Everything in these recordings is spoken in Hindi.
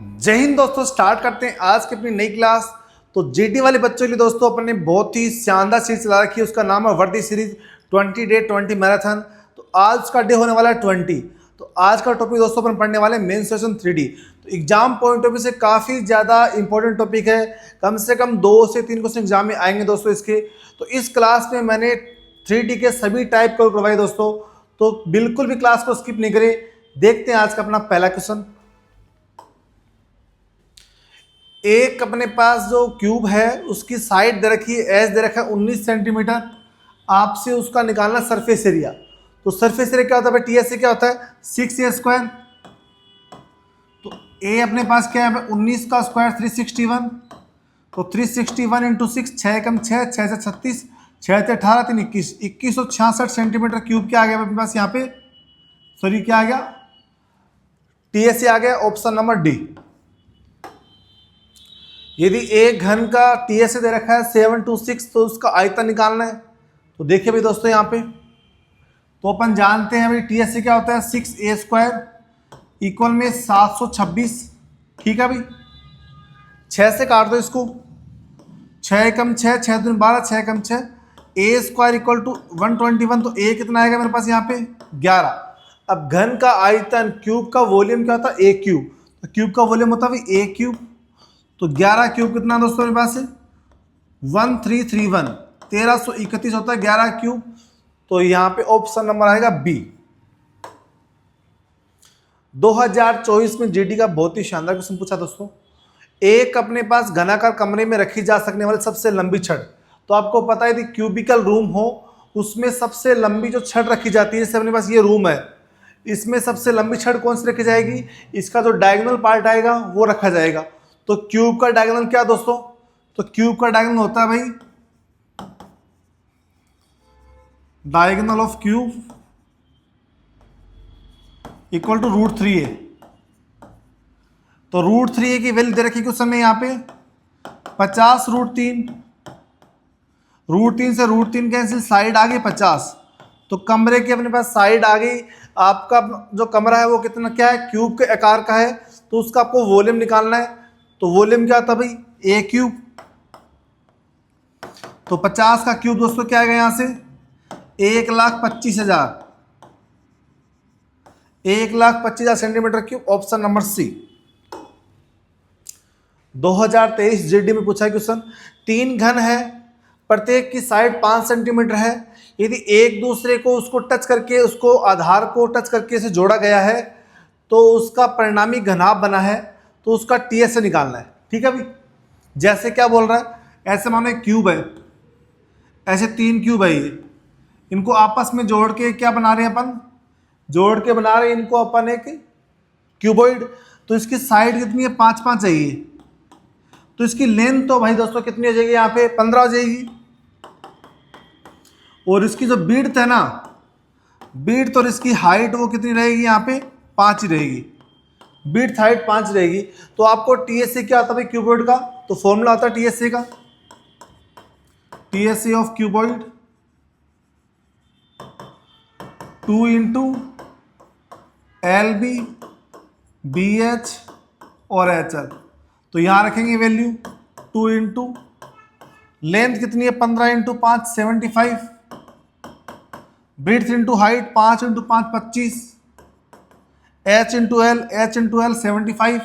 जय हिंद दोस्तों। स्टार्ट करते हैं आज की अपनी नई क्लास। तो जीडी वाले बच्चों के लिए दोस्तों अपन ने बहुत ही शानदार सीरीज चला रखी है, उसका नाम है वर्दी सीरीज 20 डे 20 मैराथन। तो आज का डे होने वाला है 20। तो आज का टॉपिक दोस्तों अपन पढ़ने वाले मेंस्ट्रुएशन 3D। तो एग्जाम पॉइंट ऑफ व्यू से काफ़ी ज़्यादा इंपॉर्टेंट टॉपिक है, कम से कम 2 से 3 क्वेश्चन एग्जाम में आएंगे दोस्तों इसके। तो इस क्लास में मैंने 3D के सभी टाइप को करवाए दोस्तों, तो बिल्कुल भी क्लास को स्किप नहीं करें। देखते हैं आज का अपना पहला क्वेश्चन। एक अपने पास जो क्यूब है उसकी साइड दे रखी है, एज दे रखा है 19 सेंटीमीटर। आपसे उसका निकालना सरफेस एरिया। तो सरफेस एरिया क्या होता है, टीएस क्या होता है 6a²। तो ए अपने पास क्या है 19 का स्क्वायर 361। तो 361 इंटू 6, 6 कम 6, 6 से 36, 6 से 18, 3 21, 2166 सेंटीमीटर क्यूब क्या आ गया अपने पास यहाँ पे, सॉरी क्या आ गया, टीएसए आ गया, ऑप्शन नंबर डी। यदि एक घन का टीएसए दे रखा है 726, तो उसका आयतन निकालना है। तो देखिए भाई दोस्तों यहाँ पे, तो अपन जानते हैं भाई टीएसए क्या होता है 6a² इक्वल में 726। ठीक है भाई, 6 से काट दो इसको, 6 कम 6, 6 दूनी 12, 6 कम 6, a² इक्वल टू 121। तो a कितना आएगा मेरे पास यहाँ पे 11। अब घन का आयतन, क्यूब का वॉल्यूम क्या होता है a क्यूब। तो क्यूब का वॉल्यूम होता है भाई a क्यूब। तो 11 क्यूब कितना दोस्तों मेरे पास है 1331, 1331 होता है 11 क्यूब। तो यहाँ पे ऑप्शन नंबर आएगा बी। 2024 में जीडी का बहुत ही शानदार क्वेश्चन पूछा दोस्तों। एक अपने पास घनाकार कमरे में रखी जा सकने वाली सबसे लंबी छड़। तो आपको पता है यदि क्यूबिकल रूम हो उसमें सबसे लंबी जो छड़ रखी जाती है, जैसे अपने पास ये रूम है, इसमें सबसे लंबी छड़ कौन सी रखी जाएगी, इसका जो डायगोनल पार्ट आएगा वो रखा जाएगा। तो क्यूब का डायगोनल क्या दोस्तों, तो क्यूब का डायगोनल होता है भाई diagonal of cube equal to √3a। तो √3a की वैल्यू दे रखी क्वेश्चन में यहाँ पे 50 √3। √3 से √3 कैंसिल, साइड आ गई 50। तो कमरे की अपने पास साइड आ गई। आपका जो कमरा है वो कितना क्या है, क्यूब के आकार का है। तो उसका आपको वॉल्यूम निकालना है। तो वॉल्यूम क्या था भाई a क्यूब। तो 50 का क्यूब दोस्तों क्या आएगा यहाँ से 1,25,000, 1,25,000 centimetre cube, option number C. 2023 GD में पूछा क्वेश्चन। 3 घन है, प्रत्येक की साइड 5 सेंटीमीटर है। यदि एक दूसरे को उसको टच करके, उसको आधार को टच करके से जोड़ा गया है, तो उसका परिणामी घनाभ बना है। तो उसका टीएसए निकालना है। ठीक है भाई, जैसे क्या बोल रहा है, ऐसे मानो एक क्यूब है, ऐसे 3 क्यूब है ये, इनको आपस में जोड़ के क्या बना रहे हैं अपन, जोड़ के बना रहे हैं इनको अपन एक क्यूबॉइड। तो इसकी साइड कितनी है 5-5 चाहिए। तो इसकी लेंथ तो भाई दोस्तों कितनी हो जाएगी यहाँ पे 15 हो जाएगी। और इसकी जो विड्थ है ना, विड्थ और इसकी हाइट वो कितनी रहेगी यहाँ पे 5 ही रहेगी। विड्थ हाइट 5 रहेगी। तो आपको टीएसए क्या आता है भाई क्यूबॉइड का, तो फॉर्मूला आता है टीएसए का, TSA of cuboid 2 into LB BH और HL। तो यहाँ रखेंगे वैल्यू 2 इंटू लेंथ कितनी है 15 into 5 75, breadth into height 5 into 5 25, H into L 75।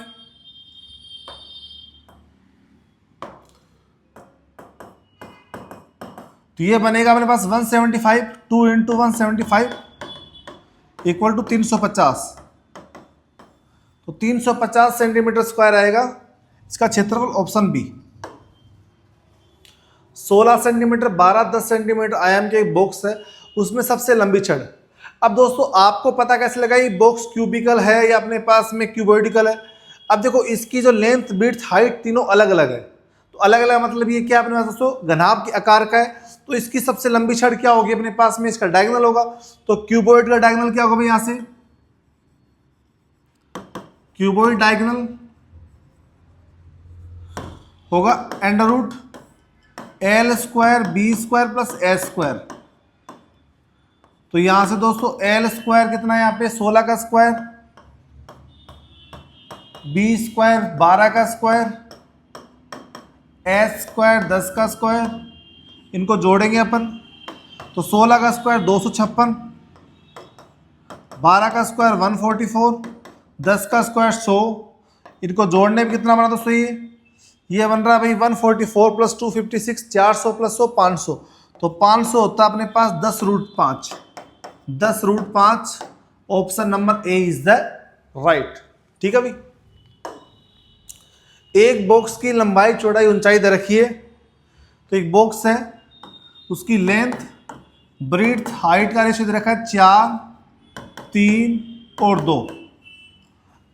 तो ये बनेगा अपने पास 175, 2 इंटू 175 इक्वल टू 350। तो 350 सेंटीमीटर स्क्वायर आएगा इसका क्षेत्रफल, ऑप्शन बी। 16 सेंटीमीटर 12-10 सेंटीमीटर आयाम के एक बॉक्स है, उसमें सबसे लंबी छड़। अब दोस्तों आपको पता कैसे लगा ये बॉक्स क्यूबिकल है या अपने पास में क्यूबॉइडिकल है। अब देखो इसकी जो लेंथ विड्थ हाइट तीनों अलग अलग है। तो अलग अलग मतलब ये क्या अपने पास दोस्तों घनाभ के आकार का है। तो इसकी सबसे लंबी छड़ क्या होगी अपने पास में, इसका डायगोनल होगा। तो क्यूबॉइड का डायगोनल क्या होगा भाई, यहाँ से क्यूबॉइड डायगोनल होगा √L² B² प्लस A²। तो यहां से दोस्तों L² कितना है यहाँ पे 16 का स्क्वायर बी स्क्वायर 12 का स्क्वायर, एच स्क्वायर 10 का स्क्वायर, इनको जोड़ेंगे अपन तो 16 का स्क्वायर 256, 12 का स्क्वायर 144, 10 का स्क्वायर 100, इनको जोड़ने में कितना बना दोस्तों ये बन रहा है भाई 144 प्लस 256, 400 प्लस 100 500, तो 500 होता है अपने पास 10√5, 10√5। Option number A is the right. ठीक है भाई। एक बॉक्स की लंबाई चौड़ाई ऊंचाई दे रखी है, तो एक बॉक्स है उसकी लेंथ ब्रीथ हाइट का रेशियो दे रखा है 4, 3 और 2।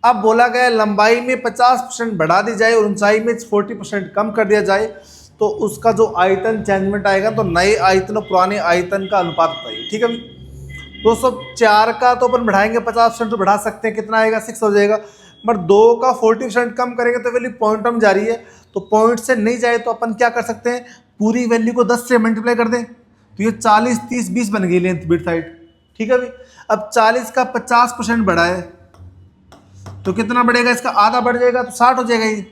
अब बोला गया लंबाई में 50% बढ़ा दी जाए और ऊंचाई में 40% कम कर दिया जाए तो उसका जो आयतन चेंजमेंट आएगा, तो नए आयतन और पुराने आयतन का अनुपात बताइए। ठीक है भाई। दोस्तों 4 का तो अपन बढ़ाएंगे 50% तो बढ़ा सकते हैं, कितना आएगा 6 हो जाएगा, बट 2 का 40% कम करेंगे तो वैल्यू पॉइंट में जा रही है, तो पॉइंट से नहीं जाए तो अपन क्या कर सकते हैं, पूरी वैल्यू को 10 से मल्टीप्लाई कर दें, तो ये 40, 30, 20 बन गई लेंथ ब्रीथ हाइट। ठीक है भाई। अब 40 का 50% बढ़ा है तो कितना बढ़ेगा, इसका आधा बढ़ जाएगा तो 60 हो जाएगा ये।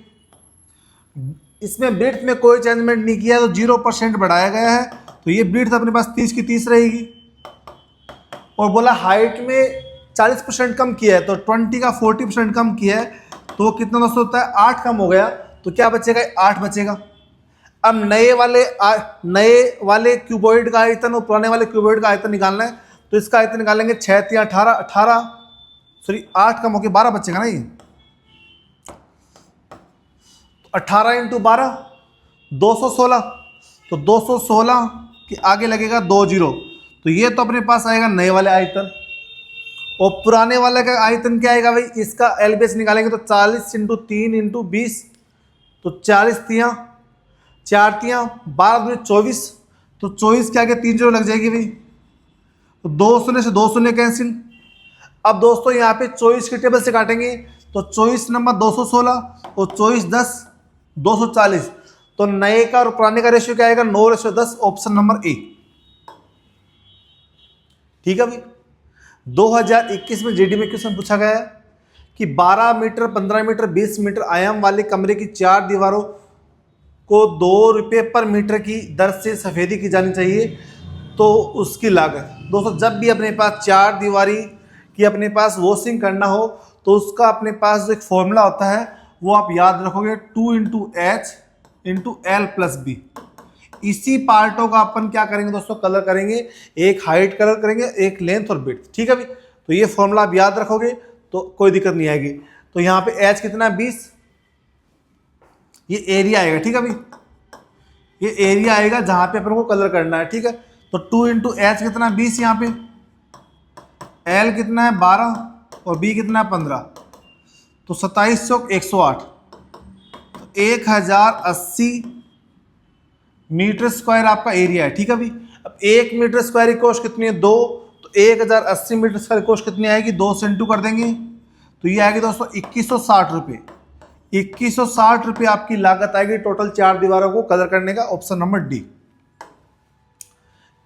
इसमें ब्रीथ में कोई चेंजमेंट नहीं किया तो 0% बढ़ाया गया है, तो ये ब्रीथ अपने पास 30 की 30 रहेगी। और बोला हाइट में 40% कम किया है, तो 20 का 40% कम किया है तो कितना दोस्तों होता है 8 कम हो गया, तो क्या बचेगा 8 बचेगा। अब नए वाले क्यूबॉइड का आयतन और पुराने वाले क्यूबॉइड का आयतन निकालना है, तो इसका आयतन निकालेंगे 6 × 18, सॉरी 8 कम होकर 12 बचेगा ना ये, 18 × 12 216, तो 216 के आगे लगेगा 2 0, तो ये तो अपने पास आएगा नए वाले आयतन। और पुराने वाले का आयतन क्या आएगा भाई, इसका एलबीएस निकालेंगे तो 40 × 3 × 20, तो 40 तियाँ 4 तियाँ 12 × 24, तो 24 के आगे 3 0 लग जाएगी भाई, तो 2 शून्य से 2 शून्य कैंसिल। अब दोस्तों यहाँ पे 24 के टेबल से काटेंगे तो 24 नंबर 216 और 24 10 240, तो नए का और पुराने का रेशियो क्या आएगा 9:10, ऑप्शन नंबर ए। ठीक है भाई। 2021 में जीडी में क्वेश्चन पूछा गया है कि 12 मीटर 15 मीटर 20 मीटर आयाम वाले कमरे की 4 दीवारों को 2 रुपये पर मीटर की दर से सफेदी की जानी चाहिए, तो उसकी लागत। दोस्तों जब भी अपने पास 4 दीवारी की अपने पास वॉशिंग करना हो तो उसका अपने पास जो एक फॉर्मूला होता है वो आप याद रखोगे 2 × H × L + B। इसी पार्टों का अपन क्या करेंगे दोस्तों, कलर करेंगे, एक हाइट कलर करेंगे, एक लेंथ और विड्थ। ठीक है भाई। तो ये फॉर्मूला आप याद रखोगे तो कोई दिक्कत नहीं आएगी। तो यहाँ पे H कितना है 20, ये एरिया आएगा। ठीक है भाई, ये एरिया आएगा जहां पे अपन को कलर करना है। ठीक है। तो 2 × H कितना 20, यहाँ पे L कितना है 12 और B कितना है 15, तो 27 × 108, तो 1080 मीटर स्क्वायर आपका एरिया है। ठीक है भाई। अब 1 मीटर स्क्वायर की कॉस्ट कितनी है 2, तो 1080 मीटर स्क्वायर की कॉस्ट कितनी आएगी 2 से इंटू कर देंगे, तो ये आएगी दोस्तों 2160 रुपये। 2160 रुपये आपकी लागत आएगी टोटल 4 दीवारों को कलर करने का, ऑप्शन नंबर डी।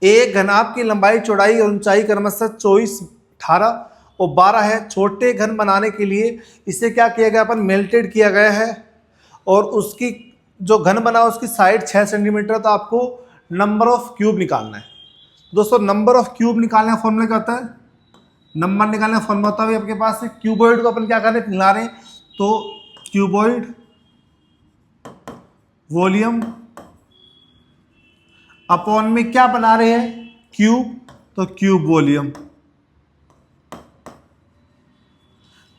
एक घनाभ की लंबाई चौड़ाई और ऊंचाई क्रमशः 24, 18 और 12 है। छोटे घन बनाने के लिए इसे क्या किया गया, अपन मेल्टेड किया गया है, और उसकी जो घन बना उसकी साइड 6 सेंटीमीटर, तो आपको नंबर ऑफ क्यूब निकालना है। दोस्तों नंबर ऑफ क्यूब निकालने का फॉर्मूला क्या होता है, नंबर निकालने का फॉर्मूला होता है आपके पास क्यूबॉइड को अपन क्या कर रहे हैं मिला रहे हैं, तो क्यूबॉइड वॉल्यूम अपॉन में क्या बना रहे हैं क्यूब, तो क्यूब वॉल्यूम,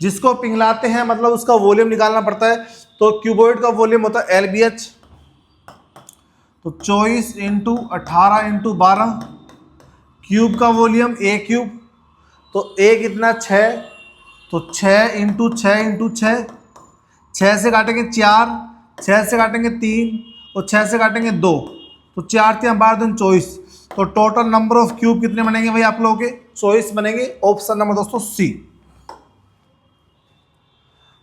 जिसको पिघलाते हैं मतलब उसका वॉल्यूम निकालना पड़ता है। तो क्यूबॉइड का वॉल्यूम होता है LBH, तो 24 × 18 × 12, क्यूब का वॉल्यूम A क्यूब, तो A कितना 6, तो 6 × 6 × 6, 6 से काटेंगे 4, 6 से काटेंगे 3 और 6 से काटेंगे 2, तो 4 3 12 2 24, तो टोटल नंबर ऑफ क्यूब कितने बनेंगे भाई आप लोगों के 24 बनेंगे, ऑप्शन नंबर दोस्तों सी।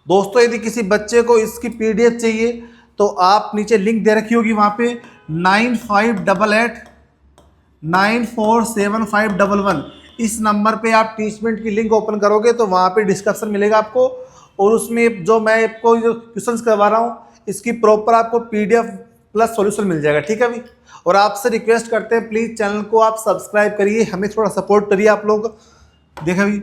दोस्तों यदि किसी बच्चे को इसकी PDF चाहिए तो आप नीचे लिंक दे रखी होगी, वहाँ पे 9588 947511 इस नंबर पे आप टीचमेंट की लिंक ओपन करोगे तो वहाँ पे डिस्क्रिप्शन मिलेगा आपको, और उसमें जो मैं आपको जो क्वेश्चंस करवा रहा हूँ इसकी प्रॉपर आपको PDF प्लस सॉल्यूशन मिल जाएगा, ठीक है अभी। और आपसे रिक्वेस्ट करते हैं प्लीज़ चैनल को आप सब्सक्राइब करिए, हमें थोड़ा सपोर्ट करिए आप लोग। देखा अभी,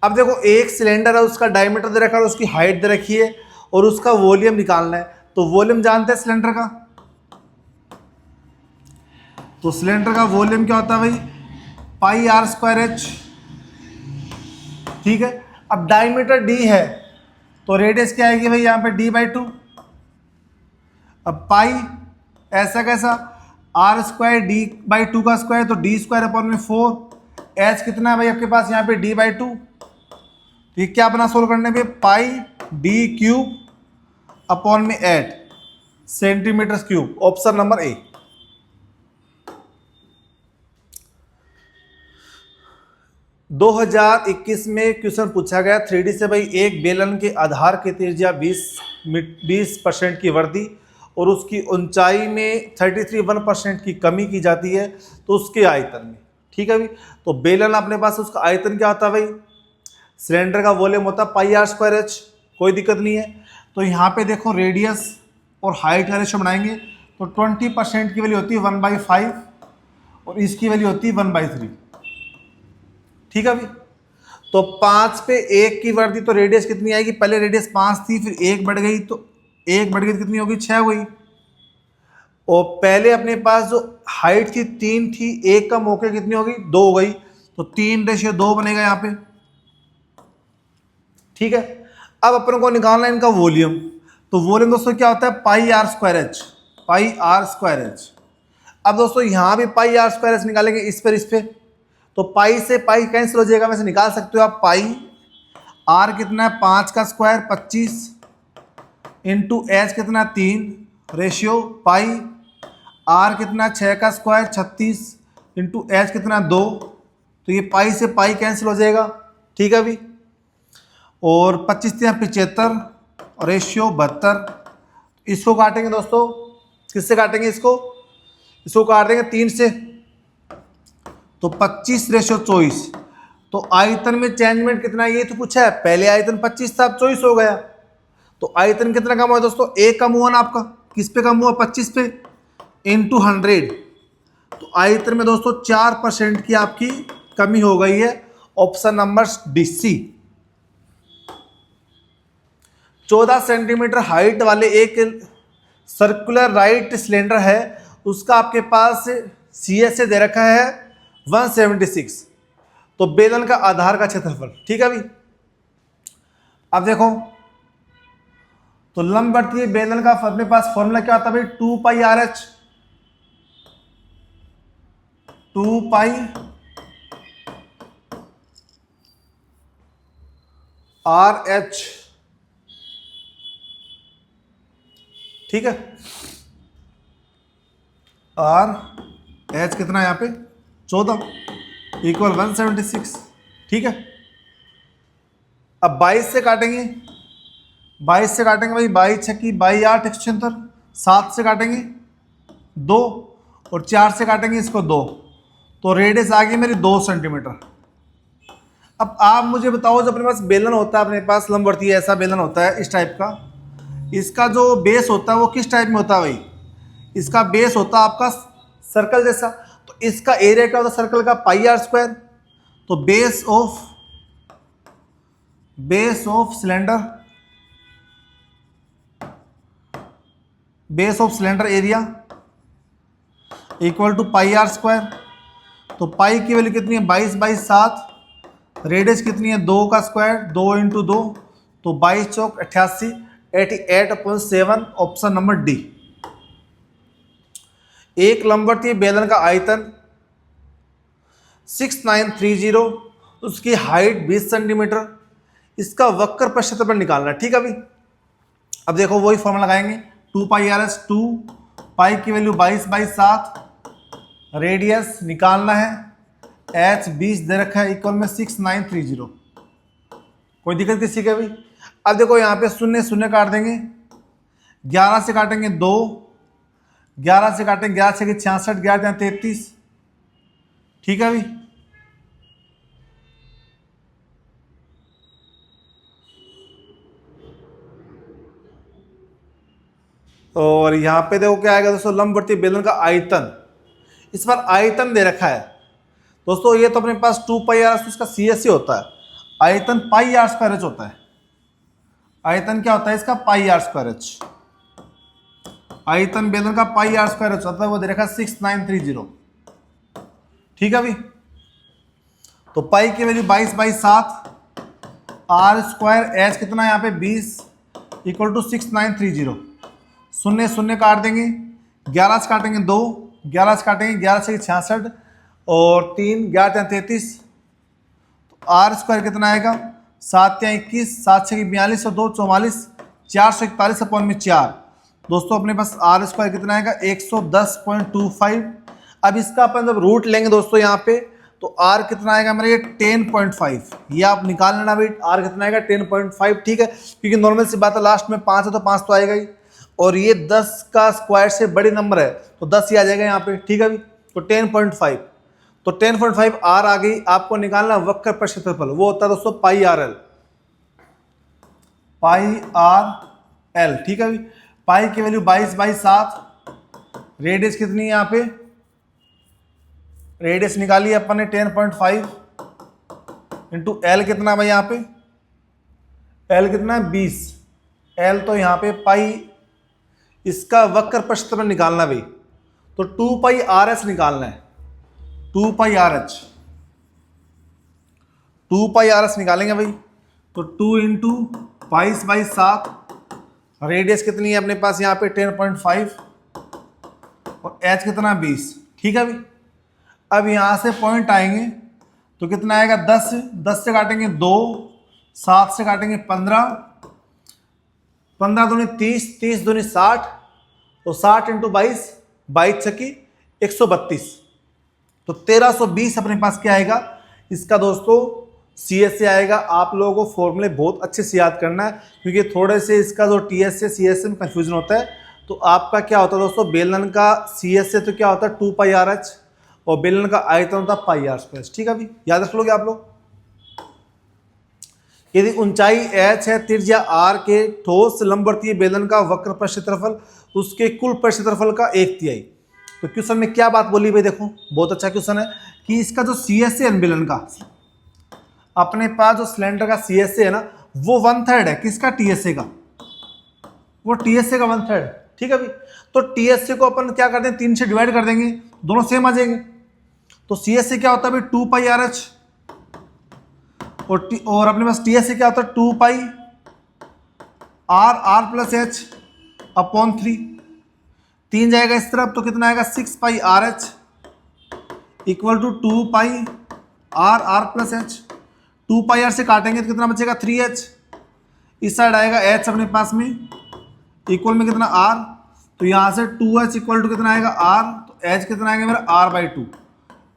अब देखो एक सिलेंडर है, उसका डायमीटर दे रखा है, उसकी हाइट दे रखी है और उसका वॉल्यूम निकालना है। तो वॉल्यूम जानते हैं सिलेंडर का, तो सिलेंडर का वॉल्यूम क्या होता है भाई, पाई आर स्क्वायर एच, ठीक है। अब डायमीटर D है तो रेडियस क्या आएगी भाई यहाँ पे D/2। अब पाई ऐसा कैसा, आर स्क्वायर D/2 का स्क्वायर तो D²/4, एच कितना है भाई आपके पास यहाँ पे D/2। तो ये क्या अपना सोल्व करने पे, पाई D³/8 centimetre cube, option number A. दो 2021 में क्वेश्चन पूछा गया 3D से भाई, एक बेलन के आधार की त्रिज्या 20% की वृद्धि और उसकी ऊंचाई में 33% की कमी की जाती है तो उसके आयतन में, ठीक है भाई। तो बेलन अपने पास उसका आयतन क्या होता है भाई, सिलेंडर का वॉल्यूम होता है पाई आर स्क्वायर एच, कोई दिक्कत नहीं है। तो यहाँ पे देखो रेडियस और हाइट का रेशो बनाएंगे तो 20% की वैल्यू होती है 1/5 और इसकी वैल्यू होती है 1/3, ठीक है भाई। तो 5 पे 1 की वृद्धि तो रेडियस कितनी आएगी, पहले रेडियस 5 थी फिर 1 बढ़ गई तो 1 बढ़ गई तो कितनी होगी, 6 हुई। और पहले अपने पास जो हाइट थी 3 थी, 1 कम होकर कितनी होगी, 2 हो गई, तो 3/2 बनेगा यहाँ पे, ठीक है। अब अपन को निकालना है इनका वॉल्यूम, तो वॉल्यूम दोस्तों क्या होता है, pi r square h, pi r square h. अब दोस्तों यहाँ भी पाई आर स्क्वायर एच निकालेंगे इस पे, तो पाई से पाई कैंसिल हो जाएगा, वैसे निकाल सकते हो आप। पाई आर कितना है 5 का स्क्वायर 25 इंटू एच कितना 3 रेशियो पाई आर कितना 6 का स्क्वायर 36 इंटू एच कितना 2, तो ये पाई से पाई कैंसिल हो जाएगा, ठीक है अभी। और 25×3 = 75 रेशियो 72। इसको काटेंगे दोस्तों, किससे काटेंगे इसको काटेंगे 3 से, तो 25/24। तो आयतन में चेंजमेंट कितना है ये तो पूछा है, पहले आयतन 25 था अब 24 हो गया, तो आयतन कितना कम हुआ दोस्तों, 1 कम हुआ ना आपका, किस पे कम हुआ, 25 पे इंटू 100। तो आयतन में दोस्तों 4% की आपकी कमी हो गई है, option number DC। 14 centimetre height वाले एक सर्कुलर राइट सिलेंडर है, उसका आपके पास CSA दे रखा है 176, तो बेलन का आधार का क्षेत्रफल, ठीक है अभी। अब देखो तो लंबवर्तीय बेलन का अपने पास फॉर्मूला क्या होता है भाई, 2πRH, 2πRH, ठीक है। RH कितना है यहाँ पे 14 = 176, ठीक है। अब 22 से काटेंगे, 22 से काटेंगे भाई, 22 छक्की 22 8 176, 7 से काटेंगे 2 और 4 से काटेंगे इसको 2, तो रेडियस आ गई मेरी 2 सेंटीमीटर। अब आप मुझे बताओ, जो अपने पास बेलन होता है, अपने पास लंबवर्तीय ऐसा बेलन होता है इस टाइप का, इसका जो बेस होता है वो किस टाइप में होता है भाई, इसका बेस होता है आपका सर्कल जैसा, तो इसका एरिया क्या होता है सर्कल का, पाई आर स्क्वायर। तो base of cylinder area equal to pi r square. तो पाई की वैल्यू कितनी है 22/7, रेडियस कितनी है 2 का स्क्वायर 2 × 2, तो 22 चौक 88, 88/7, ऑप्शन नंबर D। एक लंबवर्तीय बेलन का आयतन 6930, उसकी हाइट 20 सेंटीमीटर, इसका वक्र प्रक्षेत्रफल निकालना है, ठीक है अभी। अब देखो वही फॉर्मूला लगाएंगे, 2πRH, 2 पाई की वैल्यू 22/7, रेडियस निकालना है, H 20 दे रखा है, इक्वल में 6930। कोई दिक्कत किसी के भी। अब देखो यहाँ पे शून्य शून्य काट देंगे, 11 से काटेंगे 2, 11 से काटेंगे 11 से 66, 11 33, ठीक है अभी। और यहाँ पे देखो क्या आएगा दोस्तों, लंबवर्तीय बेलन का आयतन, इस पर आयतन दे रखा है दोस्तों। ये तो अपने पास 2 पाई आर, इसका CSC होता है। आयतन पाई आर स्क्वायर एच होता है। आयतन क्या होता है इसका, पाई आर स्क्वायर एच। आयतन बेलन का पाई आर स्क्वायर एच होता है, वो दे रखा है 6930। ठीक है भाई। तो पाई की वैल्यू 22/7, आर स्क्वायर एच कितना है यहाँ पे 20 इक्वल टू 6930। शून्य शून्य काट देंगे, 11 से काटेंगे 2, 11 से काटेंगे 11 से 66 और 3, 11 33। तो आर स्क्वायर कितना आएगा 7 या 21, 7 से 42 और 2 44, 441 अपॉन में 4। दोस्तों अपने पास आर स्क्वायर कितना आएगा 110.25। अब इसका अपन जब रूट लेंगे दोस्तों यहाँ पे, तो आर कितना आएगा मेरा ये 10.5। ये आप निकाल लेना भाई, आर कितना आएगा 10.5। ठीक है, क्योंकि नॉर्मल सी बात है, लास्ट में 5 है तो 5 तो आएगा ही, और ये 10 का स्क्वायर से बड़ी नंबर है तो 10 ही आ जाएगा यहाँ पे। ठीक है भाई। तो 10.5, तो 10.5 आर आ गई। आपको निकालना वक्र पर क्षेत्रफल, वो होता है दोस्तों पाई आर एल। पाई आर एल। ठीक है भाई। पाई की वैल्यू 22/7, रेडियस कितनी है यहाँ पे, रेडियस निकाली अपन ने 10.5 इंटू एल कितना भाई यहाँ पे, एल कितना है 20। एल तो यहाँ पे पाई, इसका वक्र पर क्षेत्रफल निकालना भाई, तो 2 पाई आर एच निकालना है। 2 pi r H, 2 pi r H निकालेंगे भाई। तो 2 इंटू 22/7, रेडियस कितनी है अपने पास यहाँ पे 10.5 और एच कितना 20। ठीक है भाई। अब यहाँ से पॉइंट आएंगे तो कितना आएगा 10, 10 से काटेंगे 2, 7 से काटेंगे 15, 15 दूनी 30, 30 दूनी 60, तो 60 इंटू 22, 22 छक्की 132, तो 1320 अपने पास क्या आएगा इसका दोस्तों CSC आएगा। आप लोगों को फॉर्मूले बहुत अच्छे से याद करना है, क्योंकि थोड़े से इसका जो TS से CSC में कन्फ्यूजन होता है। तो आपका क्या होता है दोस्तों, बेलन का CSC तो क्या होता है 2 पाई आर एच, और बेलन का आयतन होता है पाई आर स्क्वायर। ठीक है अभी याद रख लोगे आप लोग। यदि ऊंचाई h है, त्रिज्या r के ठोस लंबवर्तीय बेलन का वक्र पर क्षेत्रफल उसके कुल पर क्षेत्रफल का 1/3। तो क्वेश्चन में क्या बात बोली भाई, देखो बहुत अच्छा क्वेश्चन है कि इसका जो CSC है बेलन का, अपने पास जो सिलेंडर का CSC है ना, वो 1/3 है किसका, TSA का, वो TSA का 1/3। ठीक है भाई। तो TSA को अपन क्या कर देंगे 3 से डिवाइड कर देंगे, दोनों सेम आ जाएंगे। तो CSC क्या होता है भाई 2 पाई आर एच, और अपने पास TSA क्या होता है 2 pi r plus h upon 3। 3 जाएगा इस तरफ तो कितना आएगा 6 pi r h equal to 2 pi r plus h. 2 pi r से काटेंगे तो कितना बचेगा 3h। इस साइड आएगा h अपने पास में इक्वल में कितना r, तो यहाँ से 2h इक्वल टू कितना आएगा r, तो h कितना आएगा मेरा r/2।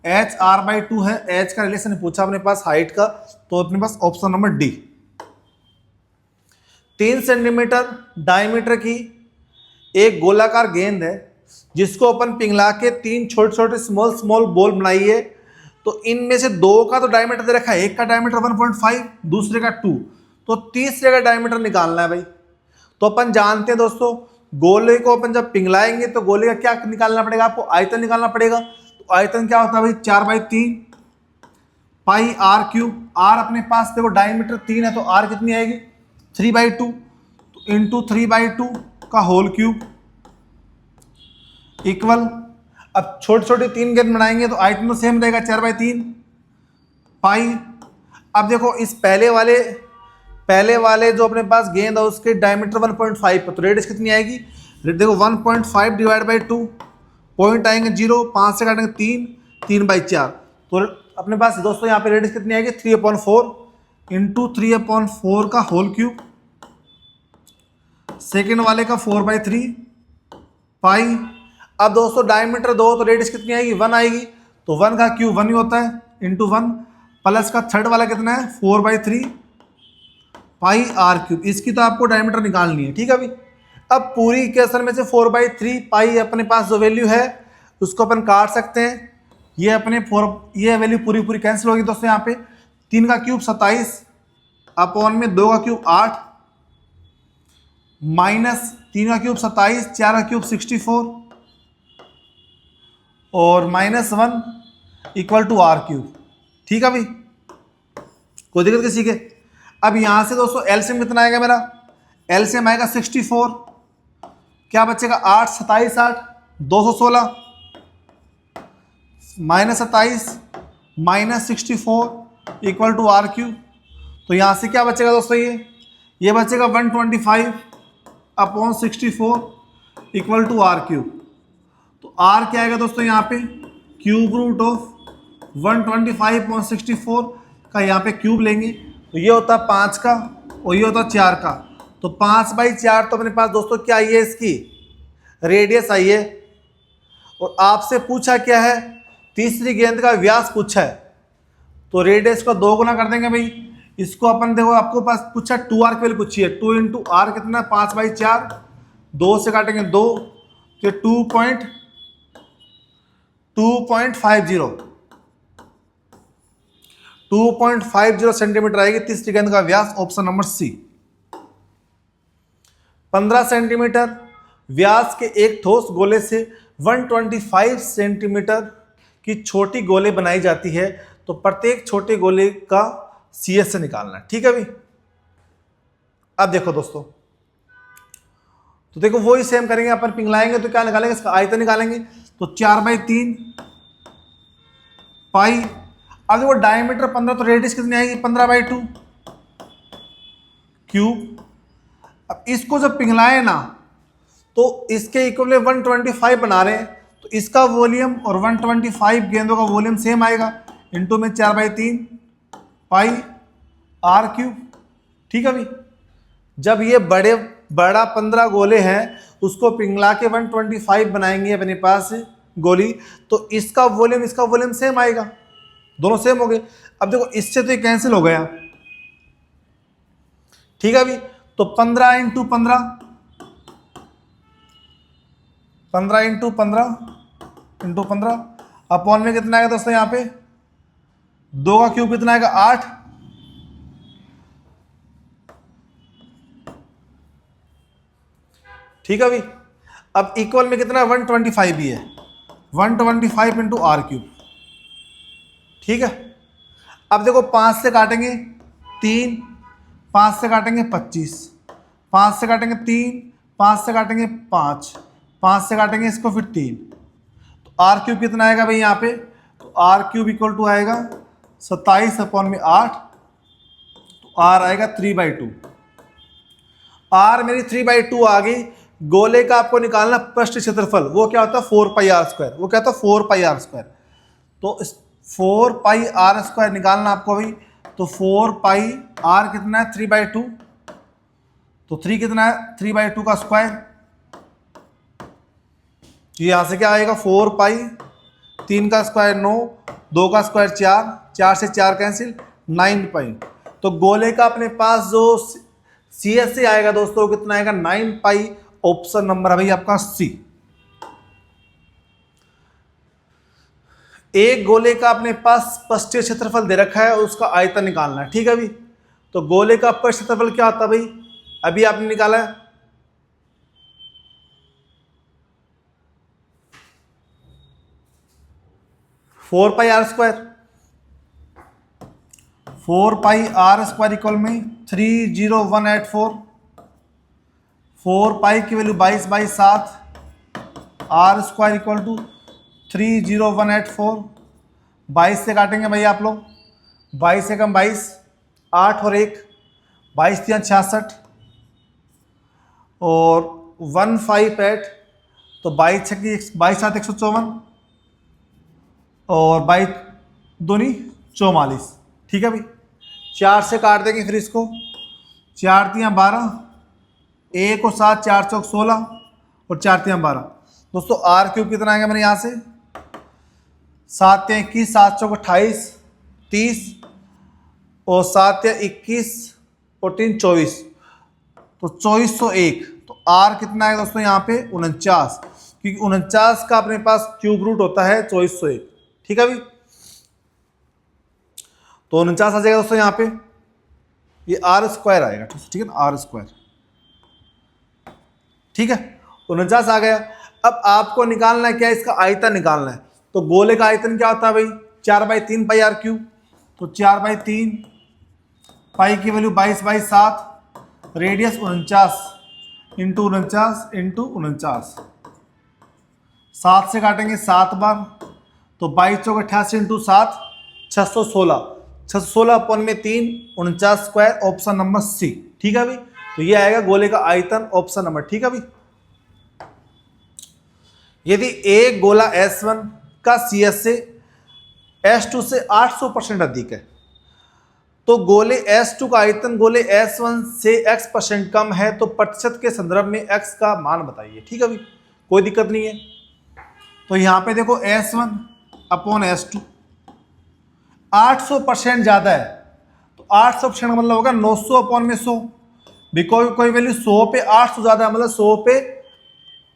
h r/2 है, h का रिलेशन पूछा अपने पास हाइट का, तो अपने पास option number D. 3 centimetre diameter की एक गोलाकार गेंद है जिसको अपन पिघला के 3 छोटे छोटे स्मॉल बॉल बनाइए। तो इनमें से 2 का तो डायमीटर दे रखा है, एक का डायमीटर 1.5, दूसरे का 2, तो तीसरे का डायमीटर निकालना है भाई। तो अपन जानते हैं दोस्तों, गोले को अपन जब पिघलाएंगे तो गोले का क्या निकालना पड़ेगा आपको, आयतन निकालना पड़ेगा। तो आयतन क्या होता है भाई 4/3 पाई r³। r अपने पास देखो डायमीटर 3 है, तो r कितनी आएगी 3/2, तो इंटू 3/2 का होल क्यूब इक्वल। अब छोटे छोटे 3 गेंद बनाएंगे तो आयतन तो सेम रहेगा 4/3 पाई। अब देखो इस पहले वाले जो अपने पास गेंद है उसके डायमीटर 1.5 है, तो रेडियस कितनी आएगी, देखो 1.5 डिवाइड बाई 2, पॉइंट आएंगे 0, 5 से काटेंगे 3, 3/4, तो अपने पास दोस्तों यहाँ पे रेडियस कितनी आएगी 3/4 इंटू 3/4 का होल क्यूब। सेकेंड वाले का 4/3 पाई। अब दोस्तों डायमीटर 2 तो रेडियस कितनी आएगी 1 आएगी, तो 1 का क्यूब 1 ही होता है इंटू 1, प्लस का थर्ड वाला कितना है 4/3 पाई r³। इसकी तो आपको डायमीटर निकालनी है। ठीक है भाई। अब पूरी इक्वेशन में से 4/3 पाई अपने पास जो वैल्यू है उसको अपन काट सकते हैं। ये वैल्यू पूरी कैंसिल होगी दोस्तों। यहाँ पे 3 का क्यूब 27 अपॉन में 2 का क्यूब 8, माइनस 3 का क्यूब 27, 4 का क्यूब 64 और -1 इक्वल टू आर क्यूब। ठीक है भाई, कोई दिक्कत किसी के? अब यहां से दोस्तों एलसीएम कितना आएगा मेरा? एलसीएम आएगा 64, क्या बचेगा? 8 27 8 216 -27 -64 इक्वल टू आर क्यूब। तो यहां से क्या बचेगा दोस्तों? ये बचेगा 125 upon 64 equal to r cube. तो आर क्या आएगा दोस्तों? यहाँ पे क्यूब रूट ऑफ 125/64 का यहाँ पे क्यूब लेंगे तो ये होता है 5 का और ये होता है 4 का। तो 5/4 तो अपने पास दोस्तों क्या आई है? इसकी रेडियस आई है। और आपसे पूछा क्या है? तीसरी गेंद का व्यास पूछा है, तो रेडियस को 2 गुना कर देंगे भाई। इसको अपन देखो, आपको पास पूछा 2r की वैल्यू पूछी है, 2 इंटू आर कितना? 5/4, 2 से काटेंगे 2 तो 2.50 सेंटीमीटर आएगी तीसरी गेंद का व्यास। Option number C. 15 सेंटीमीटर व्यास के एक ठोस गोले से 125 सेंटीमीटर की छोटी गोले बनाई जाती है, तो प्रत्येक छोटे गोले का CS से निकालना है। ठीक है भाई। अब देखो दोस्तों, तो देखो वही सेम करेंगे अपन, पिघलाएंगे तो क्या निकालेंगे? इसका आयतन निकालेंगे। तो 4/3 पाई। अब देखो डायमीटर 15, तो रेडियस कितनी आएगी? 15/2 क्यूब। अब इसको जब पिघलाए ना तो इसके इक्वल 125 बना रहे हैं, तो इसका वॉल्यूम और 125 गेंदों का वॉल्यूम सेम आएगा। इंटू में 4/3 पाई आर क्यूब। ठीक है भाई। जब ये बड़ा 15 गोले हैं उसको पिघला के 125 बनाएंगे अपने पास गोली, तो इसका वॉल्यूम सेम आएगा, दोनों सेम हो गए। अब देखो इससे तो ये कैंसिल हो गया। ठीक है भाई। तो 15 इंटू 15 अपॉन में कितना आएगा दोस्तों? यहाँ पे 2 का क्यूब कितना आएगा? 8। ठीक है भाई। अब इक्वल में कितना? 125 भी है, 125 इंटू आर क्यूब। ठीक है। अब देखो 5 से काटेंगे 3, 5 से काटेंगे 25, 5 से काटेंगे 3, 5 से काटेंगे 5, 5 से काटेंगे इसको फिर 3, तो आर क्यूब कितना आएगा भाई यहाँ पे? तो आर क्यूब इक्वल टू आएगा 27 अपॉन में 8, तो आर आएगा 3/2। आर मेरी 3/2 आ गई। गोले का आपको निकालना पृष्ठ क्षेत्रफल, वो क्या होता है? 4πr²। वो क्या होता है? 4πr²। तो 4πr² निकालना आपको भाई। तो 4πr कितना है? 3/2। तो 3 कितना है? 3/2 का स्क्वायर। तो यहां से क्या आएगा? 4π, 3 का स्क्वायर 9, 2 का स्क्वायर 4, 4 से 4 कैंसिल, 9π। तो गोले का अपने पास जो CS से आएगा दोस्तों कितना आएगा? 9π। ऑप्शन नंबर है भाई आपका C। एक गोले का अपने पास पृष्ठीय क्षेत्रफल दे रखा है और उसका आयतन निकालना है। ठीक है भाई। तो गोले का पृष्ठ क्षेत्रफल क्या होता है भाई? अभी आपने निकाला है, four pi r square equal में 30184। 4 पाई की value 22/7, r square equal to 30184। 22 से काटेंगे भाई आप लोग, 22 से कम 22, 8 और 1, 22 3 66 और 158। तो 22 7 154 और 22 दूनी 44। ठीक है भाई। 4 से काट देंगे फिर इसको, 4 3 12, 1 और 7 4 चौक 16 और 4 3 12। दोस्तों आर क्यूब कितना आएगा मेरे यहाँ से? 7 3 21, 7 चौक 28 30 और 7 3 21 और 3 24, तो 2401। तो आर कितना है दोस्तों यहाँ पे? 49, क्योंकि 49 का अपने पास क्यूब रूट होता है 2401। ठीक है भाई। तो 49 आ जाएगा दोस्तों यहाँ पे, ये आर स्क्वायर आएगा। ठीक है ना, आर स्क्वायर। ठीक है, 49 आ गया। अब आपको निकालना है क्या, इसका आयतन निकालना है। तो गोले का आयतन क्या होता है भाई, 4/3 पाई आर क्यूब। तो 4/3 पाई की वैल्यू 22/7, रेडियस 49 इंटू 49 इंटू 49, 7 से काटेंगे 7 बार, तो 22 चौक 88 इंटू 7 616, 616/3 49 स्क्वायर, ऑप्शन नंबर सी। ठीक है भाई, तो ये आएगा गोले का आयतन, ऑप्शन नंबर। ठीक है भाई, यदि एक गोला S1 का CS से S2 से 800% अधिक है, तो गोले S2 का आयतन गोले S1 से x% कम है, तो प्रतिशत के संदर्भ में x का मान बताइए। ठीक है भाई, कोई दिक्कत नहीं है। तो यहां पे देखो S1 अपॉन S2 800% ज्यादा है, तो 800% का मतलब होगा 900 अपॉन में 100। बिकॉज कोई वैल्यू 100 पे 800 ज्यादा है, मतलब 100 पे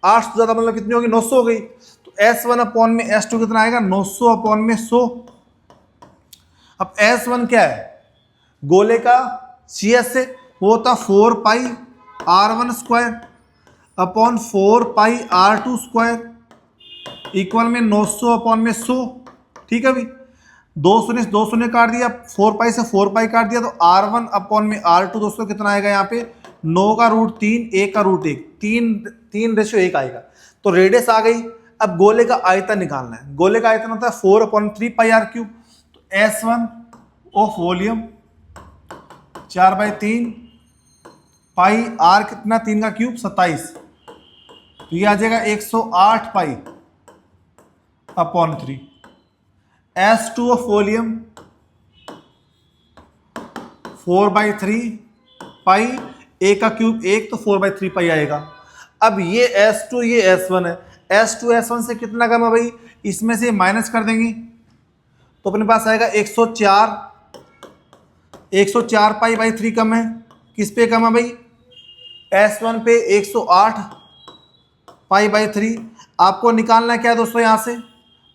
800 ज्यादा मतलब कितनी होगी, 900 हो गई। तो S1 अपॉन में S2 कितना आएगा, 900 अपॉन में 100। अब S1 क्या है, गोले का CS से वो होता 4 पाई R1 स्क्वायर अपॉन 4 पाई R2 स्क्वायर इक्वल में 900 अपॉन में 100। ठीक है भाई, 2 शून्य काट दिया, 4 पाई से 4 पाई काट दिया, तो R1 अपॉन में R2 दोस्तों कितना आएगा यहाँ पे, 9 का रूट 3, 1 का रूट 1, 3:1 आएगा। तो रेडियस आ गई। अब गोले का आयतन निकालना है। गोले का आयतन होता है 4/3 पाई आर क्यूब। तो S1 of volume 4/3 pi are कितना, 3 का क्यूब 27, तो ये आ जाएगा 108 pi upon 3। S2 of volume 4/3 pi, a का क्यूब 1, तो 4/3 पाई आएगा। अब ये S2 ये S1 है, S2 S1 से कितना कम है भाई, इसमें से माइनस कर देंगे तो अपने पास आएगा 104 पाई/3 कम है। किस पे कम है भाई, S1 पे 108 पाई/3। आपको निकालना क्या है दोस्तों, यहाँ से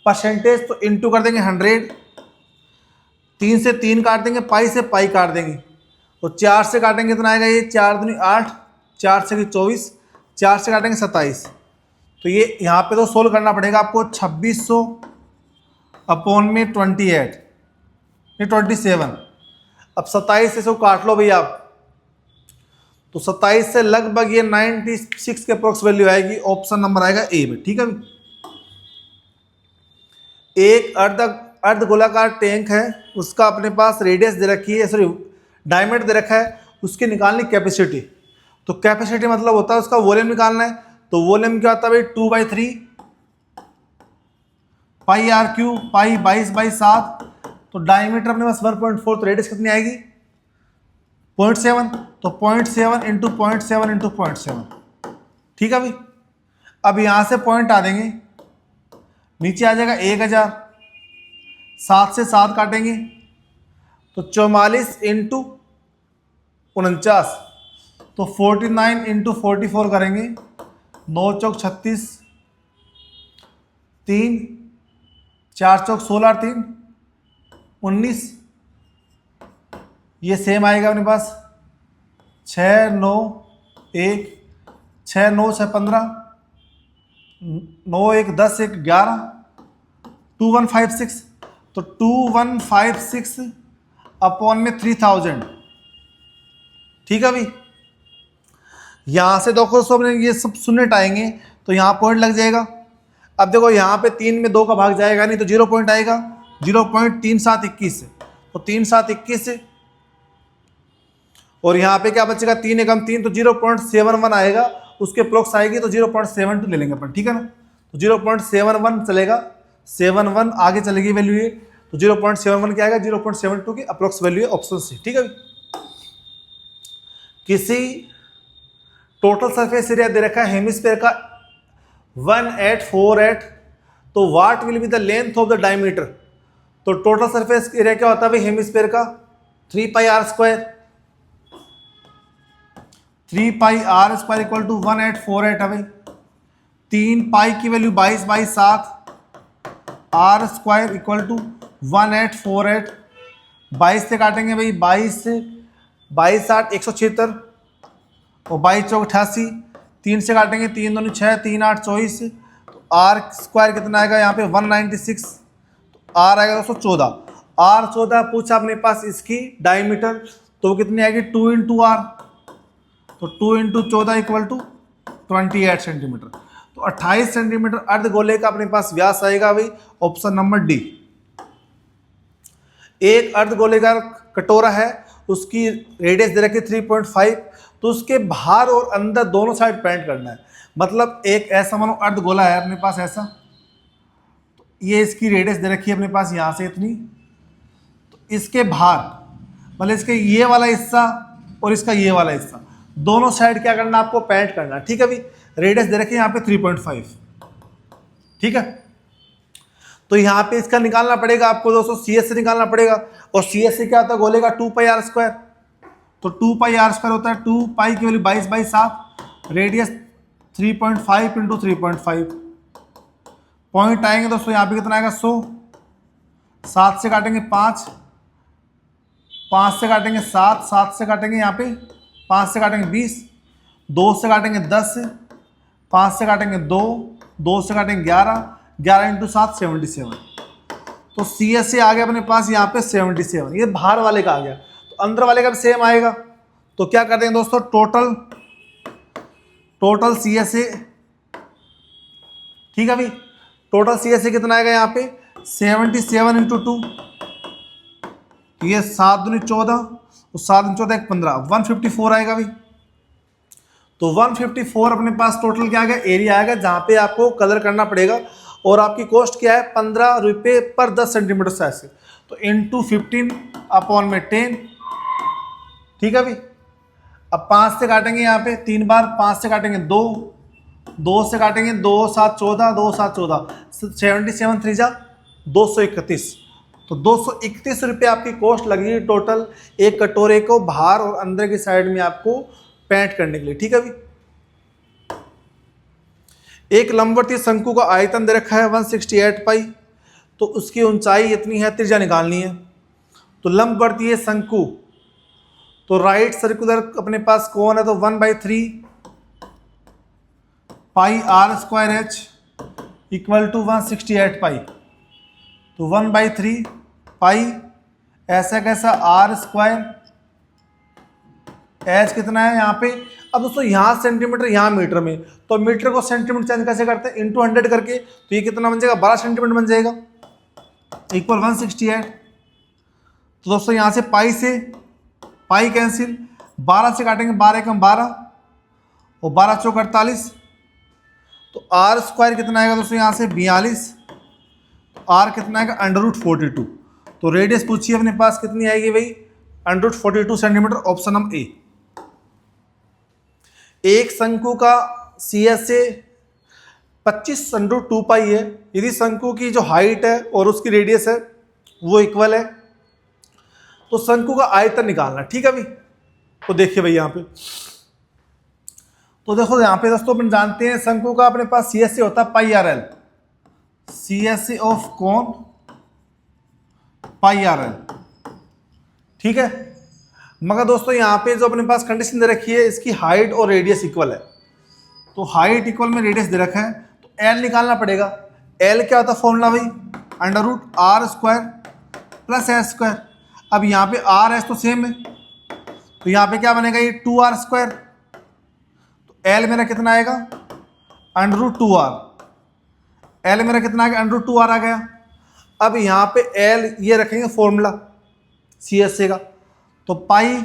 परसेंटेज, तो इंटू कर देंगे 100, 3 से 3 काट देंगे, पाई से पाई काट देंगे, तो 4 से काटेंगे कितना आएगा, ये 4 दूनी 8, 4 से 24, 4 से काटेंगे 27। तो ये यहाँ पे तो सोल्व करना पड़ेगा आपको, 2600 अपॉन में 28, ये 27। अब 27 से इसको काट लो भैया आप, तो 27 से लगभग ये 96 के अप्रोक्स वैल्यू आएगी। ऑप्शन नंबर आएगा ए में। ठीक है, एक अर्ध गोलाकार टैंक है, उसका अपने पास रेडियस दे रखी है, सॉरी डायमीटर दे रखा है, उसकी निकालनी कैपेसिटी। तो कैपेसिटी मतलब होता है उसका वॉल्यूम निकालना है। तो वॉल्यूम क्या होता है भाई, 2/3 पाई आर क्यूब पाई 22/7, तो डायमीटर अपने पास 1.4, तो रेडियस कितनी आएगी 0.7, तो 0.7 इंटू 0.7 इंटू 0.7। ठीक है भाई, अब यहां से पॉइंट आ देंगे, नीचे आ जाएगा 1000, 7 से 7 काटेंगे तो 44 इंटू 49, तो 49 इंटू 44 करेंगे, 9 चौक 36, 3 4 चौक 16, 3 19, ये सेम आएगा अपने पास 6 9 1 6 9 6 15 9 1 10 1 11 2156, तो 2156 अपॉन में 3000। ठीक है भाई, यहां से देखो सब ये सब शून्य आएंगे तो यहां पॉइंट लग जाएगा। अब देखो यहाँ पे 3 में 2 का भाग जाएगा नहीं, तो 0 पॉइंट आएगा, 0.3721 से, तो 3721 से, और यहाँ पे क्या बचेगा, 3 एकम 3, तो 0.71 आएगा, उसके प्रोक्स आएगी तो 0.72 ले लेंगे अपन। ठीक है ना, तो 0.71 चलेगा, 71 आगे चलेगी वैल्यू ये, तो 0.71 क्या आएगा, 0.72 की अप्रोक्स वैल्यू है, ऑप्शन सी। ठीक है, किसी टोटल सरफेस एरिया दे रखा है हेमिस्फीयर का 1848, तो what will be the length of the diameter. तो टोटल सरफेस एरिया क्या होता है भाई हेमिस्फीयर का, 3 pi r square, 3 pi r square equal to 1848 है भाई। 3 पाई की value 22/7, r square equal to 1848, 22 से काटेंगे भाई, 22 से 22 8 176, और 22 चौक 88, 3 से काटेंगे, 3 दूनी 6, 3 8 24, तो आर स्क्वायर कितना आएगा यहाँ पे 196, तो आर आएगा दोस्तों 14। आर 14 पूछा अपने पास इसकी डायमीटर, तो कितनी आएगी 2 इंटू आर, तो 2 इंटू 14 इक्वल टू 28 सेंटीमीटर। तो 28 सेंटीमीटर अर्धगोले का अपने पास व्यास आएगा भाई, ऑप्शन नंबर डी। एक अर्धगोले का कटोरा है, उसकी रेडियस दे रखी 3.5, तो उसके बाहर और अंदर दोनों साइड पेंट करना है। मतलब एक ऐसा मानो अर्धगोला है अपने पास ऐसा, तो ये इसकी रेडियस दे रखी है अपने पास यहाँ से इतनी, तो इसके बाहर मतलब इसके ये वाला हिस्सा और इसका ये वाला हिस्सा, दोनों साइड क्या करना आपको पेंट करना है। ठीक है भाई, रेडियस दे रखी है यहाँ पे 3.5, ठीक है। तो यहाँ पे इसका निकालना पड़ेगा आपको दोस्तों, CS से निकालना पड़ेगा, और CS से क्या होता है गोले का 2 पाई आर स्क्वायर, तो 2 पाई आर स्क्वायर होता है 2 पाई की वैल्यू 22/7, रेडियस 3.5 इंटू 3.5, पॉइंट आएंगे दोस्तों यहाँ पे कितना आएगा 100, 7 से काटेंगे 5, 5 से काटेंगे 7, 7 से काटेंगे यहाँ पे 5 से काटेंगे 20, 2 से काटेंगे 10, 5 से काटेंगे 2, 2 से काटेंगे 11, 11 इंटू 7 77, तो CS से आ गया अपने पास यहाँ पे 77, ये बाहर वाले का आ गया, तो अंदर वाले का भी सेम आएगा। तो क्या करते हैं दोस्तों, टोटल CS से, ठीक है भाई, टोटल CS से कितना आएगा यहाँ पे 77 इंटू 2, ये 7 दूनी 14, तो 7 दूनी 14 15, 154 आएगा भाई। तो 154 अपने पास टोटल क्या आ गया, एरिया आएगा, जहाँ पे आपको कलर करना पड़ेगा, और आपकी कॉस्ट क्या है 15 रुपये पर 10 सेंटीमीटर साइज से, तो इंटू 15 अपॉन में 10, ठीक है भाई। अब 5 से काटेंगे यहाँ पे 3 बार, 5 से काटेंगे 2, 2 से काटेंगे 2 7 14, 2 7 14, 77 3 जा 231, तो 231 रुपये आपकी कॉस्ट लगेगी टोटल एक कटोरे को बाहर और अंदर की साइड में आपको पेंट करने के लिए, ठीक है भाई। एक लंबवर्तीय शंकु का आयतन दे रखा है 168 पाई, तो उसकी ऊंचाई इतनी है, त्रिज्या निकालनी है। तो लंबवर्तीय शंकु, तो राइट सर्कुलर अपने पास कौन है, तो 1/3 pi r square h equal to 168 pi, तो 1/3 पाई ऐसा कैसा आर स्क्वायर एच कितना है यहाँ पे। अब दोस्तों यहाँ सेंटीमीटर यहाँ मीटर में, तो मीटर को सेंटीमीटर चेंज कैसे करते हैं, इंटू 100 करके, तो ये कितना बन जाएगा 12 सेंटीमीटर बन जाएगा, इक्वल 168। तो दोस्तों यहाँ से पाई कैंसिल, 12 से काटेंगे 12 कम 12 और 12 चौक 48, तो आर स्क्वायर कितना आएगा दोस्तों यहाँ से 42, आर कितना आएगा √42, तो रेडियस पूछिए अपने पास कितनी आएगी भाई √42 सेंटीमीटर, ऑप्शन नंबर ए। एक शंकु का CS से 25 √2 पाई है, यदि शंकु की जो हाइट है और उसकी रेडियस है वो इक्वल है, तो शंकु का आयतन निकालना, ठीक है भाई। तो देखिए भाई यहाँ पे, तो देखो यहाँ पे दोस्तों अपन जानते हैं शंकु का अपने पास CS से होता है पाई RL, CS of cone pi RL, ठीक है। मगर दोस्तों यहाँ पे जो अपने पास कंडीशन दे रखी है, इसकी हाइट और रेडियस इक्वल है, तो हाइट इक्वल में रेडियस दे रखा है, तो L निकालना पड़ेगा। L क्या होता है फॉर्मूला भाई, √R² प्लस S²। अब यहाँ पे R S तो सेम है, तो यहाँ पे क्या बनेगा ये 2R², तो L मेरा कितना आएगा √2R, L मेरा कितना आ गया √2R आ गया। अब यहाँ पे L ये रखेंगे फॉर्मूला CSA का, तो पाई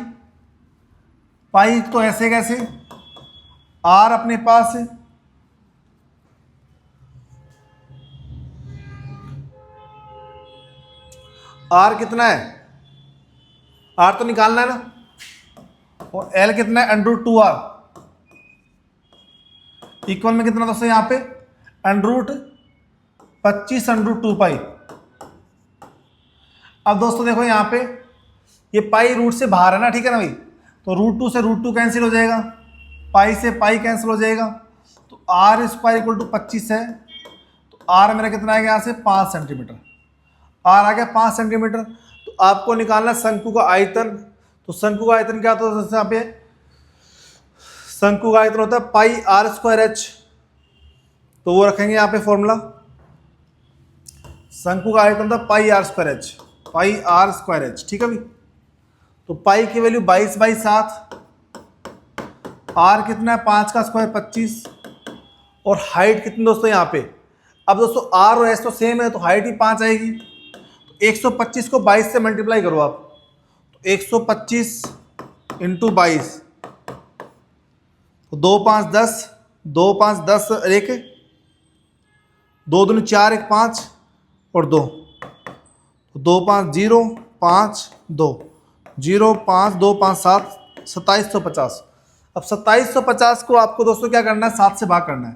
तो ऐसे कैसे, R अपने पास है R कितना है, R तो निकालना है ना, और L कितना है √2R, इक्वल में कितना दोस्तों यहाँ पे √25 √2 पाई। अब दोस्तों देखो यहाँ पे ये पाई रूट से बाहर है ना, ठीक है ना भाई, तो √2 से √2 कैंसिल हो जाएगा, पाई से पाई कैंसिल हो जाएगा, तो R² इक्वल टू 25 है, तो R मेरा कितना आएगा यहाँ से 5 सेंटीमीटर, R आ गया 5 सेंटीमीटर। तो आपको निकालना शंकु का आयतन, तो शंकु का आयतन क्या होता है यहाँ पे शंकु का आयतन होता है पाई आर स्क्वायर एच, तो वो रखेंगे यहाँ पे फॉर्मूला। शंकु का आयतन था pi r square h, pi r square h, ठीक है भाई। तो पाई की वैल्यू 22/7, आर कितना है 5 का स्क्वायर 25, और हाइट कितनी दोस्तों यहाँ पे, अब दोस्तों आर और एस तो सेम है तो हाइट ही 5 आएगी। तो 125 को 22 से मल्टीप्लाई करो आप, तो 125 इंटू 22, तो 2 5 10, 2 5 10 1, 2 दूनी 4 1 5 और 2, तो 2 5 0 5 2 0 5 2 5 7, 2750। अब 2750 को आपको दोस्तों क्या करना है, 7 से भाग करना है।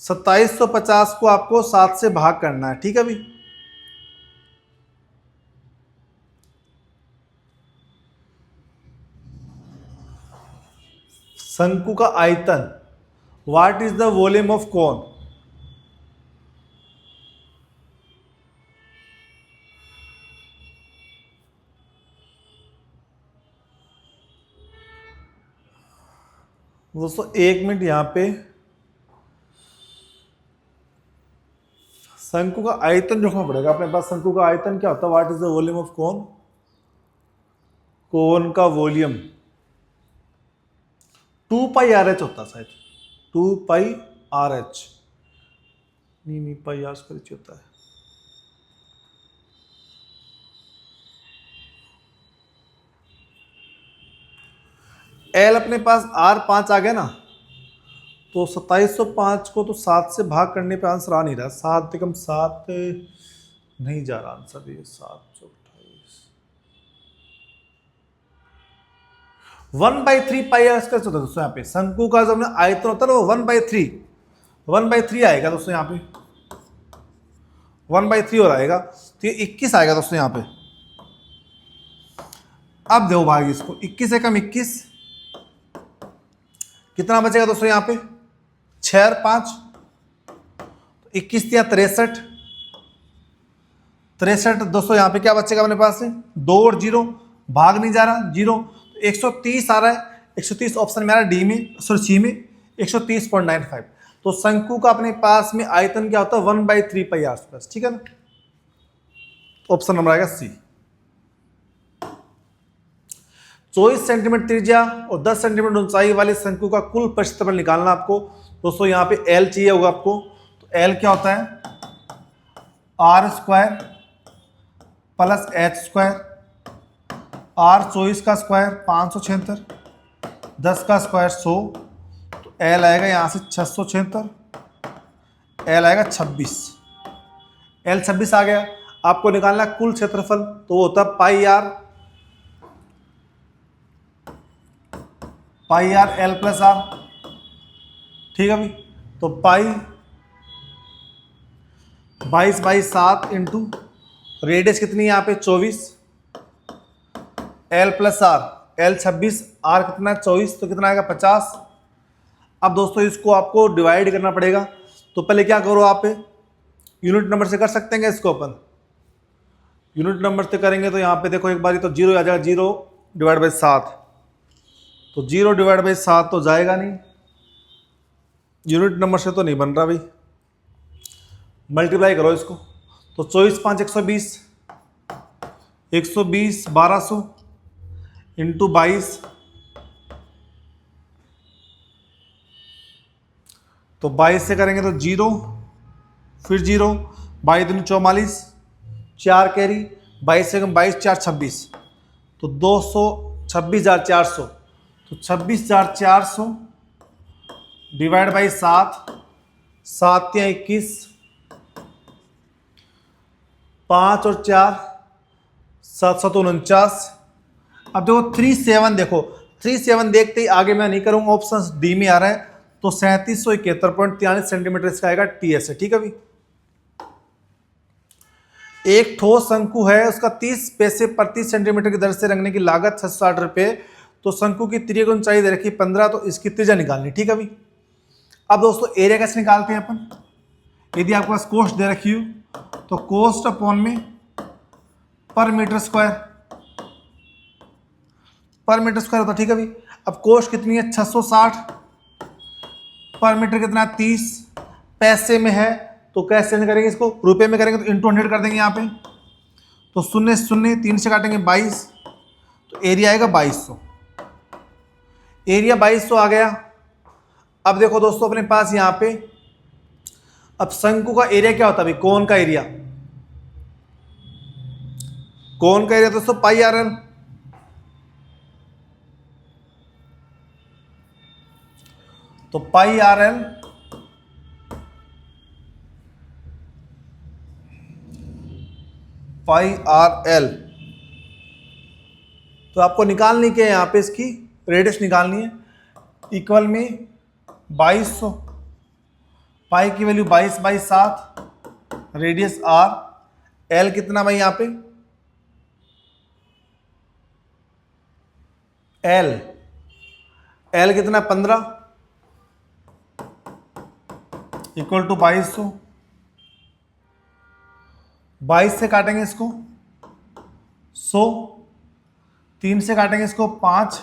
2750 को आपको 7 से भाग करना है, ठीक है भाई। शंकु का आयतन, what is the volume of कोन, दोस्तों 1 मिनट यहाँ पे। शंकु का आयतन रखना पड़ेगा अपने पास। शंकु का आयतन क्या होता है, what is the volume of cone, cone का वॉल्यूम 2 पाई आर एच होता है शायद, 2 पाई आर एच, नहीं पाई आर स्क्वायर एच होता है। एल अपने पास आर 5 आ गया ना, तो 2705 को तो 7 से भाग करने पे आंसर आ नहीं रहा, 7 एकम 7 नहीं जा रहा आंसर, ये 7 28 1/3 पाई आर स्क्वायर होता है दोस्तों। यहाँ पे शंकु का जो आयतन होता है ना वो 1/3 आएगा दोस्तों, यहाँ पे 1/3 और आएगा, तो ये 21 आएगा दोस्तों यहाँ पे। अब देखो भाई इसको 21 एकम 21, कितना बचेगा दोस्तों यहाँ पे 6 और 5, 21 या 63, 63 दोस्तों यहाँ पे क्या बचेगा अपने पास से 2 और 0, भाग नहीं जा रहा 0, 130 आ रहा है, 130 ऑप्शन में आ रहा है डी में, सॉरी सी में 130.95। तो शंकु का अपने पास में आयतन क्या होता है 1/3 पाई आर स्क्वायर, ठीक है ना। ऑप्शन नंबर आएगा सी। 24 सेंटीमीटर त्रिज्या और 10 सेंटीमीटर ऊंचाई वाले शंकु का कुल प्रक्षेत्रफल निकालना आपको दोस्तों। यहाँ पे एल चाहिए होगा आपको, तो एल क्या होता है r square plus h square, r 24 का स्क्वायर 576, 10 का स्क्वायर 100, तो एल आएगा यहाँ से 676, एल आएगा 26, एल 26 आ गया। आपको निकालना कुल क्षेत्रफल, तो वो होता है pi R L plus are, ठीक है भाई। तो पाई 22/7 इंटू रेडियस कितनी है यहाँ पे 24, L plus r, L 26, r कितना 24, तो कितना आएगा 50। अब दोस्तों इसको आपको डिवाइड करना पड़ेगा, तो पहले क्या करो आप यूनिट नंबर से कर सकते हैं इसको अपन, यूनिट नंबर से करेंगे तो यहाँ पे देखो एक बारी तो 0 आ जाएगा, 0/7, तो 0/7 तो जाएगा नहीं, यूनिट नंबर से तो नहीं बन रहा भाई। मल्टीप्लाई करो इसको, तो 24 5 120, 120 1200 इंटू 22, तो 22 से करेंगे तो 0 फिर 0, 22 दूनी 44, 4 कैरी, 22 से 22 4 26, तो 26,400, तो 26,400 डिवाइड बाई 7, 7 या 21, 5 और 4 749। अब देखो 37, देखो 37 देखते ही आगे मैं नहीं करूंगा, ऑप्शन डी में आ रहा है, तो 3771.43 सेंटीमीटर इसका आएगा टीएस है, ठीक है भाई। एक ठोस शंकु है, उसका 30 पैसे प्रति सेंटीमीटर की दर से रंगने की लागत 660 रुपये, तो शंकु की त्रिज्या की ऊंचाई दे रखी 15, तो इसकी त्रिज्या निकालनी, ठीक है भाई। अब दोस्तों एरिया कैसे निकालते हैं अपन, यदि आपके पास कोस्ट दे रखी हो तो कोस्ट अपॉन में पर मीटर स्क्वायर, पर मीटर स्क्वायर होता है, ठीक है भाई। अब कोस्ट कितनी है 660, पर मीटर कितना 30, पैसे में है तो कैसे चेंज करेंगे इसको, रुपए में करेंगे तो इंटू 100 कर देंगे यहाँ पे, तो 0 0 3 से काटेंगे 22, तो एरिया आएगा 2200, एरिया 2200 आ गया। अब देखो दोस्तों अपने पास यहाँ पे, अब शंकु का एरिया क्या होता है भाई, कोन का एरिया, कोन का एरिया दोस्तों पाई आर एल, तो पाई आर एल तो आपको निकालनी क्या है यहाँ पे, इसकी रेडियस निकालनी है, इक्वल में 2200, पाई की वैल्यू 22/7, रेडियस आर, एल कितना भाई यहाँ पे, एल कितना 15, इक्वल टू 2200, 22 से काटेंगे इसको 100, 3 से काटेंगे इसको 5,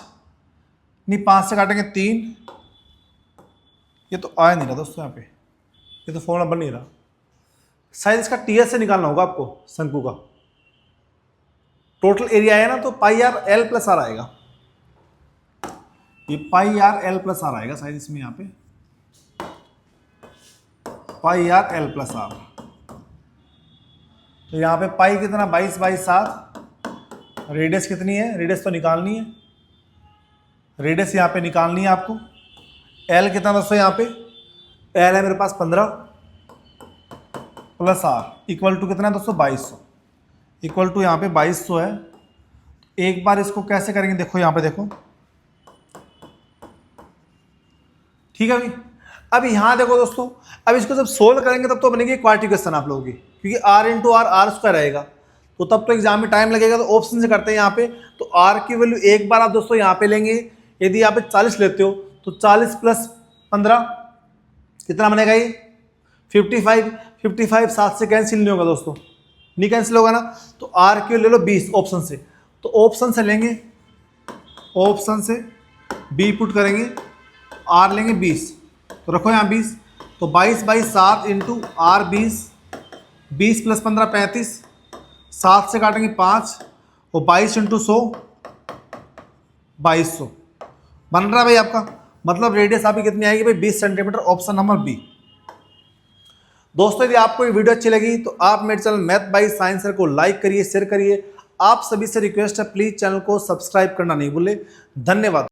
नहीं 5 से काटेंगे 3, ये तो आया नहीं रहा दोस्तों यहाँ पे, ये तो फॉर्मूला बन नहीं रहा, शायद इसका टीएस से निकालना होगा आपको शंकु का, टोटल एरिया है ना, तो पाई आर एल प्लस आर आएगा, ये पाई आर एल प्लस आर आएगा शायद इसमें, यहाँ पे पाई आर एल प्लस आर, तो यहाँ पे पाई कितना 22/7, रेडियस कितनी है, रेडियस तो निकालनी है, रेडियस यहाँ पे निकालनी है आपको, एल कितना दोस्तों यहाँ पे, एल है मेरे पास 15 प्लस आर इक्वल टू कितना है दोस्तों 2200, इक्वल टू यहाँ पे 2200 है। एक बार इसको कैसे करेंगे देखो यहाँ पे देखो, ठीक है भाई। अब यहाँ देखो दोस्तों, अब इसको जब सोल्व करेंगे तब तो बनेगी क्वाड्रेटिक क्वेश्चन आप लोगों की, क्योंकि r इंटू आर स्क्वायर रहेगा, तो तब तो एग्जाम में टाइम लगेगा, तो ऑप्शन से करते हैं यहाँ पे, तो r की वैल्यू एक बार आप दोस्तों यहाँ पे लेंगे, यदि यहाँ पे 40 लेते हो तो 40 + 15 कितना बनेगा, ये 55, 7 से कैंसिल नहीं होगा दोस्तों, नहीं कैंसिल होगा ना, तो r की ले लो 20 ऑप्शन से, तो ऑप्शन से लेंगे, ऑप्शन से b पुट करेंगे, r लेंगे 20, तो रखो यहाँ 20, तो 22/7 इंटू आर 20 + 15 35, 7 से काटेंगे 5, और 22 इंटू 100 2200 बन रहा है भाई आपका, मतलब रेडियस आपकी कितनी आएगी भाई 20 सेंटीमीटर, ऑप्शन नंबर बी। दोस्तों यदि आपको ये वीडियो अच्छी लगी तो आप मेरे channel math by science sir को लाइक करिए, शेयर करिए, आप सभी से रिक्वेस्ट है प्लीज चैनल को सब्सक्राइब करना नहीं भूले। धन्यवाद।